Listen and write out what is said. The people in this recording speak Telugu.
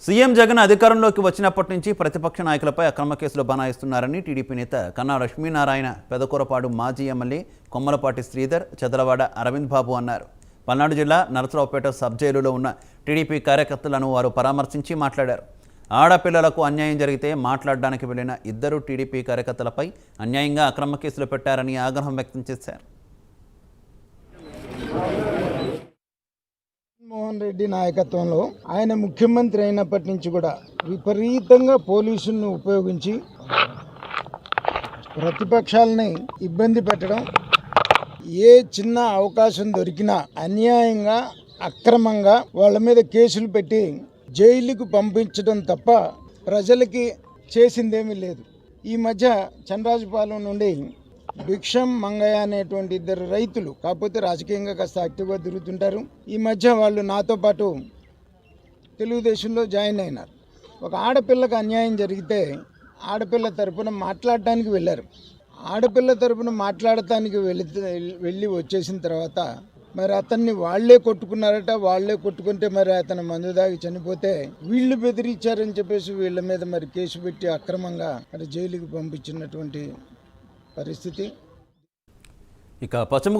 సీఎం జగన్ అధికారంలోకి వచ్చినప్పటి నుంచి ప్రతిపక్ష నాయకులపై అక్రమ కేసులు బనాయిస్తున్నారని టీడీపీ నేత కన్నా లక్ష్మీనారాయణ, పెదకూరపాడు మాజీ ఎమ్మెల్యే కొమ్మలపాటి శ్రీధర్, చదలవాడ అరవింద్ బాబు అన్నారు. పల్నాడు జిల్లా నరసరావుపేట సబ్ జైలులో ఉన్న టీడీపీ కార్యకర్తలను వారు పరామర్శించి మాట్లాడారు. ఆడపిల్లలకు అన్యాయం జరిగితే మాట్లాడడానికి వెళ్లిన ఇద్దరు టీడీపీ కార్యకర్తలపై అన్యాయంగా అక్రమ కేసులు పెట్టారని ఆగ్రహం వ్యక్తం చేశారు. మోహన్ రెడ్డి నాయకత్వంలో ఆయన ముఖ్యమంత్రి అయినప్పటి నుంచి కూడా విపరీతంగా పోలీసులను ఉపయోగించి ప్రతిపక్షాలని ఇబ్బంది పెట్టడం, ఏ చిన్న అవకాశం దొరికినా అన్యాయంగా అక్రమంగా వాళ్ళ మీద కేసులు పెట్టి జైలుకు పంపించడం తప్ప ప్రజలకి చేసిందేమీ లేదు. ఈ మధ్య చంద్రరాజపాలెం నుండి భిక్షం మంగయ్య అనేటువంటి ఇద్దరు రైతులు, కాకపోతే రాజకీయంగా కాస్త యాక్టివ్గా తిరుగుతుంటారు, ఈ మధ్య వాళ్ళు నాతో పాటు తెలుగుదేశంలో జాయిన్ అయినారు. ఒక ఆడపిల్లకి అన్యాయం జరిగితే ఆడపిల్ల తరపున మాట్లాడటానికి వెళ్ళారు. ఆడపిల్ల తరపున మాట్లాడటానికి వెళ్ళి వచ్చేసిన తర్వాత మరి అతన్ని వాళ్లే కొట్టుకున్నారట. వాళ్లే కొట్టుకుంటే మరి అతను మందు దాగి చనిపోతే వీళ్ళు బెదిరించారని చెప్పేసి వీళ్ళ మీద మరి కేసు పెట్టి అక్రమంగా మరి జైలుకి పంపించినటువంటి పరిస్థితి. ఇక పశ్చిమ